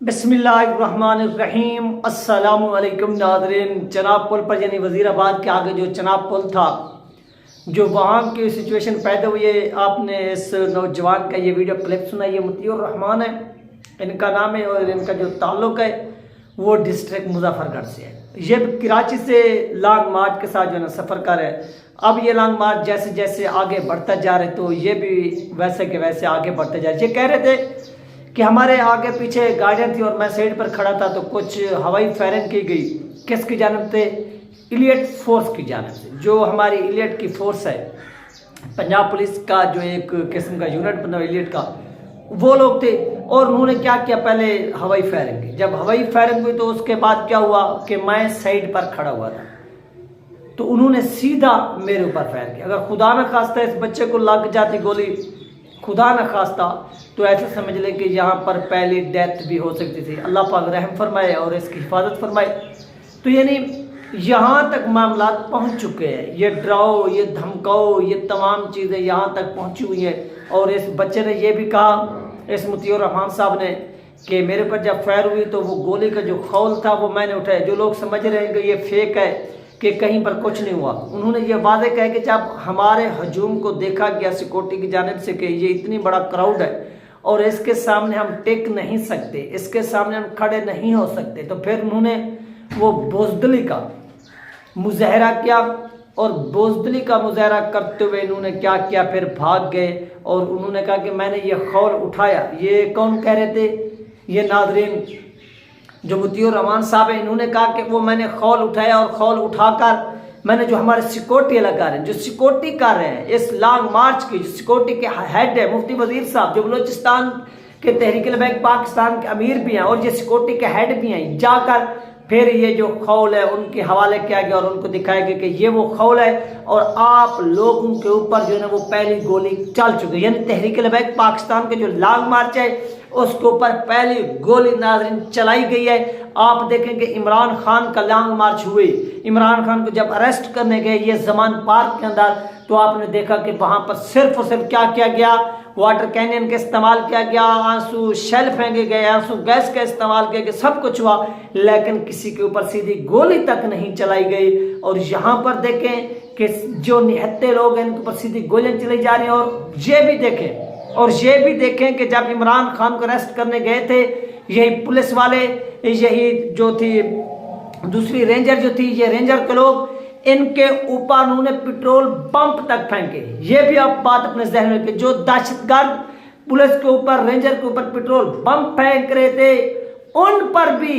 बिस्मिल्लाहिर्रहमानिर्रहीम। अस्सलामु अलैकुम नाज़रीन। चनाब पुल पर यानी वज़ीराबाद के आगे जो चनाब पुल था, जो वहाँ की सिचुएशन पैदा हुई है, आपने इस नौजवान का ये वीडियो क्लिप सुना। ये मुतीउर रहमान है इनका नाम है और इनका जो ताल्लुक़ है वो डिस्ट्रिक्ट मुजफ्फरगढ़ से है। ये कराची से लॉन्ग मार्च के साथ जो है ना सफ़र कर रहे हैं। अब ये लॉन्ग मार्च जैसे जैसे आगे बढ़ता जा रहे तो ये भी वैसे के वैसे आगे बढ़ते जा रहे। ये कह रहे थे कि हमारे आगे पीछे गाड़ियाँ थी और मैं साइड पर खड़ा था तो कुछ हवाई फायरिंग की गई। किसकी जानिब से? इलीट फोर्स की जानिब से। जो हमारी इलीट की फोर्स है, पंजाब पुलिस का जो एक किस्म का यूनिट बना इलीट का, वो लोग थे। और उन्होंने क्या किया, पहले हवाई फायरिंग की। जब हवाई फायरिंग हुई तो उसके बाद क्या हुआ कि मैं साइड पर खड़ा हुआ था तो उन्होंने सीधा मेरे ऊपर फायर किया। अगर खुदा न खास्ता इस बच्चे को लग जाती गोली, खुदा न खास्ता, तो ऐसे समझ लें कि यहाँ पर पहली डेथ भी हो सकती थी। अल्लाह पाक रहम फरमाए और इसकी हिफाजत फरमाए। तो यानी यहाँ तक मामला पहुँच चुके हैं। ये डराओ, ये धमकाओ, ये तमाम चीज़ें यहाँ तक पहुँची हुई हैं। और इस बच्चे ने ये भी कहा, इस मुतीउर रहमान साहब ने, कि मेरे पर जब फायर हुई तो वो गोली का जो खौल था वो मैंने उठाया। जो लोग समझ रहे हैं कि ये फेक है, कि कहीं पर कुछ नहीं हुआ, उन्होंने ये वादे कहा कि जब हमारे हजूम को देखा गया सिक्योरिटी की जानिब से कि ये इतनी बड़ा क्राउड है और इसके सामने हम टिक नहीं सकते, इसके सामने हम खड़े नहीं हो सकते, तो फिर उन्होंने वो बुज़दिली का मुजाहरा किया। और बुज़दिली का मुजाहरा करते हुए इन्होंने क्या किया, फिर भाग गए। और उन्होंने कहा कि मैंने ये खौल उठाया। ये कौन कह रहे थे? ये नाज़रीन जो मुतीउर रहमान साहब है, इन्होंने कहा कि वो मैंने खौल उठाया और खौल उठाकर मैंने जो हमारे सिक्योरिटी लगा रहे हैं, जो सिक्योरिटी कर रहे हैं इस लॉन्ग मार्च की, जो सिक्योरिटी के हेड है मुफ्ती वजीर साहब, जो बलोचिस्तान के तहरीक लबैक पाकिस्तान के अमीर भी हैं और ये सिक्योरिटी के हेड भी हैं, जाकर फिर ये जो खौल है उनके हवाले किया गया और उनको दिखाया गया कि ये वो खौल है और आप लोगों के ऊपर जो है ना वो पहली गोली चल चुकी है। यानी तहरीक लबैक पाकिस्तान के जो लॉन्ग मार्च है उसके ऊपर पहली गोली नाज़रीन चलाई गई है। आप देखेंगे इमरान खान का लॉन्ग मार्च हुए, इमरान खान को जब अरेस्ट करने गए ये जमान पार्क के अंदर, तो आपने देखा कि वहाँ पर सिर्फ और सिर्फ क्या किया गया, वाटर कैनियन का इस्तेमाल किया गया, आंसू शेल फेंके गए, आंसू गैस का इस्तेमाल किया गया, सब कुछ हुआ, लेकिन किसी के ऊपर सीधी गोली तक नहीं चलाई गई। और यहाँ पर देखें कि जो निहत्ते लोग हैं इनके ऊपर सीधी गोलियां चलाई जा रही हैं। और ये भी देखें कि जब इमरान खान को अरेस्ट करने गए थे, यही पुलिस वाले, यही जो थी दूसरी रेंजर जो थी, ये रेंजर के लोग, इनके ऊपर उन्होंने पेट्रोल पंप तक फेंके। ये भी आप बात अपने जहन में रखें। जो दहशतगर्द पुलिस के ऊपर, रेंजर के ऊपर पेट्रोल पंप फेंक रहे थे, उन पर भी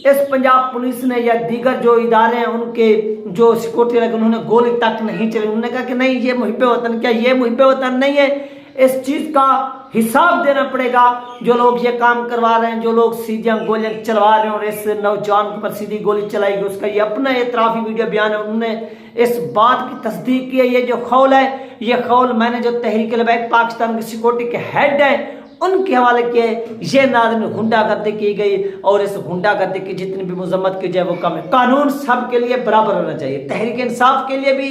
इस पंजाब पुलिस ने या दीगर जो इदारे हैं उनके जो सिक्योरिटी लगे, उन्होंने गोली तक नहीं चली। उन्होंने कहा कि नहीं, ये मुहिब्बे वतन, क्या ये मुहिब्बे वतन नहीं है? इस चीज का हिसाब देना पड़ेगा। जो लोग ये काम करवा रहे हैं, जो लोग सीधियां गोलियां चलवा रहे हैं और इस नौजवान के ऊपर सीधी गोली चलाई गई, उसका ये अपना एतराफी वीडियो बयान है। उन्होंने इस बात की तस्दीक की है। ये जो खौल है, ये खौल मैंने जो तहरीक लबैक पाकिस्तान की सिक्योरिटी के हेड है उनके हवाले किए। ये नाज़रीन गुंडागर्दी की गई और इस गुंडागर्दी की जितनी भी मजम्मत की जाए वो कम है। कानून सबके लिए बराबर होना चाहिए, तहरीक इंसाफ के लिए भी,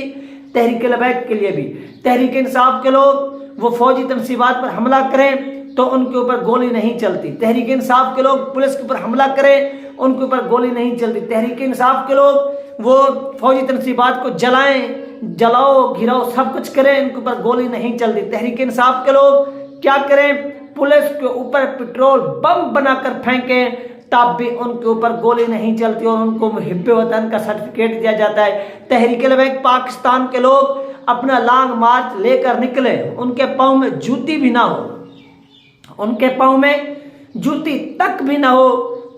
तहरीक लबैक के लिए भी। तहरीक इंसाफ के लोग वो फौजी तनसीबात पर हमला करें तो उनके ऊपर गोली नहीं चलती। तहरीक इंसाफ के लोग पुलिस के ऊपर हमला करें, उनके ऊपर गोली नहीं चलती। तहरीक इंसाफ के लोग वो फौजी तनसीबात को जलाएं, जलाओ, घिराओ, सब कुछ करें, उनके ऊपर गोली नहीं चलती। तहरीक इंसाफ के लोग क्या करें, पुलिस के ऊपर पेट्रोल बम बनाकर फेंकें, तब भी उनके ऊपर गोली नहीं चलती और उनको मुहिब्बे वतन का सर्टिफिकेट दिया जाता है। तहरीक लबैक पाकिस्तान के लोग अपना लॉन्ग मार्च लेकर निकले, उनके पाँव में जूती भी ना हो, उनके पाँव में जूती तक भी ना हो,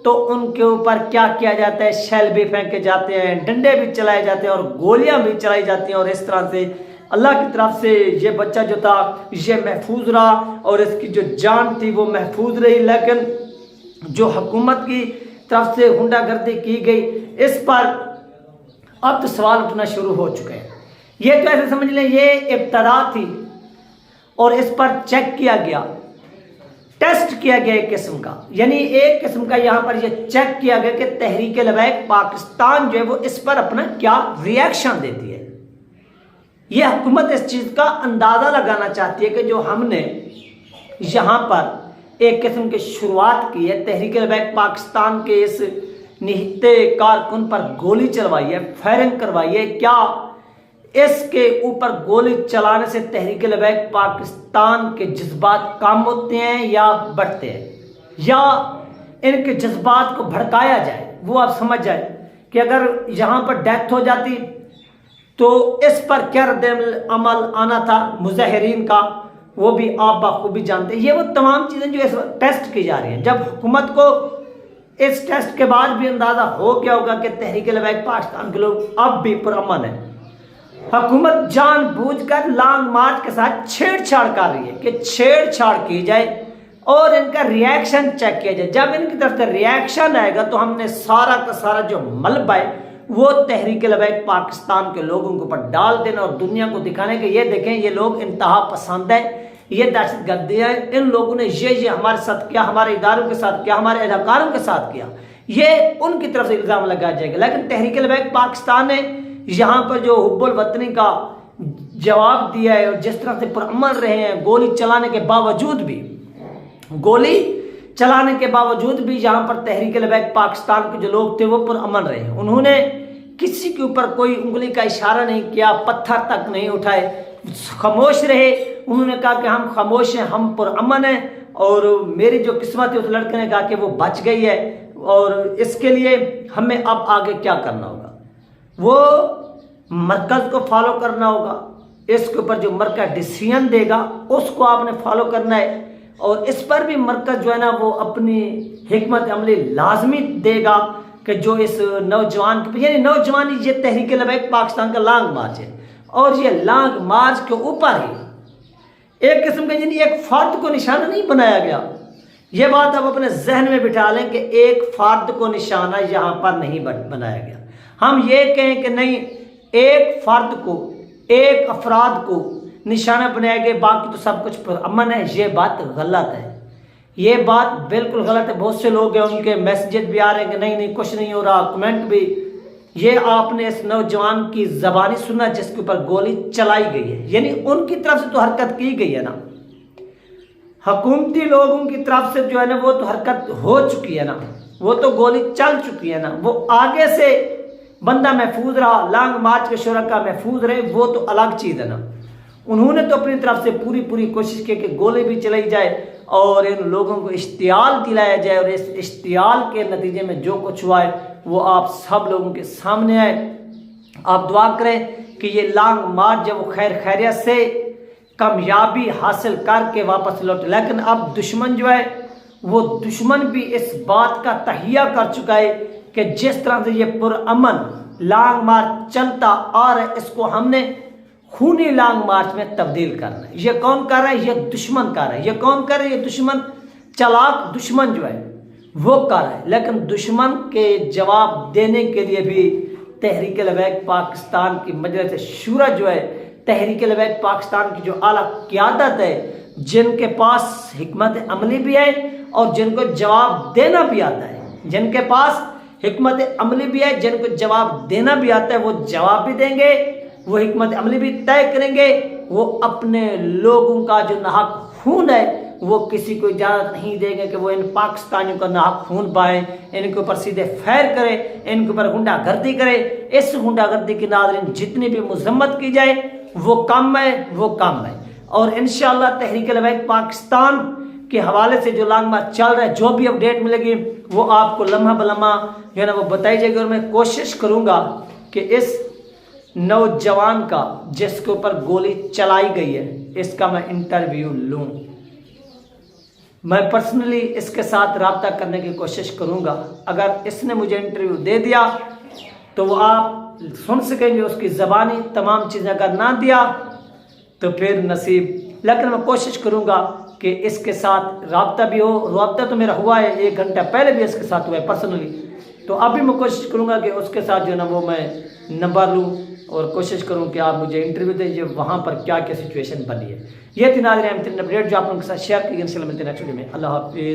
तो उनके ऊपर क्या किया जाता है, शेल भी फेंके जाते हैं, डंडे भी चलाए जाते हैं और गोलियां भी चलाई जाती हैं। और इस तरह से अल्लाह की तरफ से ये बच्चा जो था ये महफूज रहा और इसकी जो जान थी वो महफूज रही। लेकिन जो हुकूमत की तरफ से गुंडागर्दी की गई, इस पर अब तो सवाल उठना शुरू हो चुके हैं। ये तो ऐसे समझ लें ये इब्तदा थी और इस पर चेक किया गया, टेस्ट किया गया एक किस्म का, यानी एक किस्म का यहाँ पर ये चेक किया गया कि तहरीक लबैक पाकिस्तान जो है वो इस पर अपना क्या रिएक्शन देती है। ये हुकूमत इस चीज़ का अंदाज़ा लगाना चाहती है कि जो हमने यहाँ पर ایک قسم کی شروعات کی ہے، تحریک لبیک پاکستان کے اس نہتے کارکن پر گولی چلوائی ہے، فائرنگ کروائی ہے، کیا اس کے اوپر گولی چلانے سے تحریک لبیک پاکستان کے جذبات کم ہوتے ہیں یا بڑھتے ہیں، یا ان کے جذبات کو بھڑکایا جائے؟ وہ آپ سمجھ جائیں کہ اگر یہاں پر ڈیتھ ہو جاتی تو اس پر کیا رد عمل آنا تھا مظاہرین کا، وہ بھی آپ بخوبی جانتے ہیں۔ یہ وہ تمام چیزیں جو اس وقت ٹیسٹ کی جا رہی ہیں، جب حکومت کو اس ٹیسٹ کے بعد بھی اندازہ ہو گیا ہوگا کہ تحریک لبیک پاکستان کے لوگ اب بھی پرامن ہیں، حکومت جان بوجھ کر لانگ مارچ کے ساتھ چھیڑ چھاڑ کر رہی ہے کہ چھیڑ چھاڑ کی جائے اور ان کا ریاکشن چیک کیا جائے۔ جب ان کی طرف سے ریاکشن آئے گا تو ہم نے سارا کا سارا جو ملبہ ہے وہ تحریک لبیک پاکستان کے لوگوں کے اوپر ڈال دینا اور دنیا کو دکھانے کہ یہ دیکھیں یہ لوگ انتہا پسند ہے، یہ دہشت گردی ہے، ان لوگوں نے یہ ہمارے ساتھ کیا، ہمارے اداروں کے ساتھ کیا، ہمارے اداکاروں کے ساتھ کیا، یہ ان کی طرف سے الزام لگایا جائے گا۔ لیکن تحریک لبیک پاکستان نے یہاں پر جو حب الوطنی کا جواب دیا ہے اور جس طرح سے پرامن رہے ہیں، گولی چلانے کے باوجود بھی یہاں پر تحریک لبیک پاکستان کے جو لوگ تھے وہ پرامن رہے ہیں، انہوں نے کسی کے اوپر کوئی انگلی کا اشارہ نہیں کیا، پتھر تک نہیں اٹھائے، خاموش رہے۔ انہوں نے کہا کہ ہم خاموش ہیں، ہم پرامن ہیں، اور میری جو قسمت ہے اس لڑکے نے کہا کہ وہ بچ گئی ہے، اور اس کے لیے ہمیں اب آگے کیا کرنا ہوگا، وہ مرکز کو فالو کرنا ہوگا، اس کے اوپر جو مرکز ڈیسیژن دے گا اس کو آپ نے فالو کرنا ہے، اور اس پر بھی مرکز جو ہے نا وہ اپنی حکمت عملی لازمی دے گا کہ جو اس نوجوان یعنی نوجوانی یہ تحریک لبیک پاکستان کا لانگ مارچ ہے، اور یہ لانگ مارچ کے اوپر ہی ایک قسم کا یعنی ایک فرد کو نشانہ نہیں بنایا گیا۔ یہ بات آپ اپنے ذہن میں بٹھا لیں کہ ایک فرد کو نشانہ یہاں پر نہیں بنایا گیا۔ ہم یہ کہیں کہ نہیں، ایک فرد کو، ایک افراد کو نشانہ بنایا گیا، باقی تو سب کچھ پرامن ہے، یہ بات غلط ہے، یہ بات بالکل غلط ہے۔ بہت سے لوگ ہیں ان کے میسیجز بھی آ رہے ہیں کہ نہیں کچھ نہیں ہو رہا، کمنٹ بھی۔ یہ آپ نے اس نوجوان کی زبانی سنا جس کے اوپر گولی چلائی گئی ہے، یعنی ان کی طرف سے تو حرکت کی گئی ہے نا، حکومتی لوگوں کی طرف سے جو ہے نا وہ تو حرکت ہو چکی ہے نا، وہ تو گولی چل چکی ہے نا، وہ آگے سے بندہ محفوظ رہا، لانگ مارچ کے شرکا محفوظ رہے، وہ تو الگ چیز ہے نا۔ انہوں نے تو اپنی طرف سے پوری کوشش کی کہ گولی بھی چلائی جائے اور ان لوگوں کو اشتعال دلایا جائے، اور اس اشتعال کے نتیجے میں جو کچھ ہوا ہے وہ آپ سب لوگوں کے سامنے آئے۔ آپ دعا کریں کہ یہ لانگ مارچ جب وہ خیر خیریت سے کامیابی حاصل کر کے واپس لوٹے، لیکن اب دشمن جو ہے وہ دشمن بھی اس بات کا تہیہ کر چکا ہے کہ جس طرح سے یہ پرامن لانگ مارچ چلتا آ رہا ہے اس کو ہم نے خونی لانگ مارچ میں تبدیل کرنا ہے۔ یہ کون کر رہا ہے؟ یہ دشمن کر رہا ہے۔ یہ کون کر رہا ہے؟ یہ دشمن، چلاک دشمن جو ہے وہ کر رہا ہے۔ لیکن دشمن کے جواب دینے کے لیے بھی تحریک لبیک پاکستان کی مجلس شورا جو ہے، تحریک لبیک پاکستان کی جو اعلیٰ قیادت ہے، جن کے پاس حکمت عملی بھی ہے اور جن کو جواب دینا بھی آتا ہے، جن کے پاس حکمت عملی بھی ہے، جن کو جواب دینا بھی آتا ہے، وہ جواب بھی دیں گے، وہ حکمت عملی بھی طے کریں گے، وہ اپنے لوگوں کا جو ناحق خون ہے وہ کسی کو اجازت نہیں دیں گے کہ وہ ان پاکستانیوں کا ناحق خون بہائیں، ان کے اوپر سیدھے فائر کرے، ان کے اوپر غنڈہ گردی کرے۔ اس غنڈہ گردی کی ناظرین جتنی بھی مذمت کی جائے وہ کم ہے، وہ کم ہے، اور انشاءاللہ تحریک لبیک پاکستان کے حوالے سے جو لانگ مارچ چل رہا ہے، جو بھی اپڈیٹ ملے گی وہ آپ کو لمحہ بلمحہ جو ہے نا وہ بتائی جائے گی، اور میں کوشش کروں گا کہ اس نوجوان کا جس کے اوپر گولی چلائی گئی ہے اس کا میں انٹرویو لوں۔ میں پرسنلی اس کے ساتھ رابطہ کرنے کی کوشش کروں گا، اگر اس نے مجھے انٹرویو دے دیا تو وہ آپ سن سکیں گے اس کی زبانی تمام چیزیں، اگر نہ دیا تو پھر نصیب، لیکن میں کوشش کروں گا کہ اس کے ساتھ رابطہ بھی ہو۔ رابطہ تو میرا ہوا ہے، 1 گھنٹہ پہلے بھی اس کے ساتھ ہوا ہے پرسنلی، تو ابھی میں کوشش کروں گا کہ اس کے ساتھ جو ہے نا وہ میں نمبر لوں اور کوشش کروں کہ آپ مجھے انٹرویو دیں وہاں پر کیا کیا سچویشن بنی ہے۔ یہ تھی ناظرین اپڈیٹ جو آپ لوگوں کے ساتھ شیئر کی گئی، ان شاء اللہ ملتے ہیں نیکسٹ ویڈیو میں۔ اللہ حافظ۔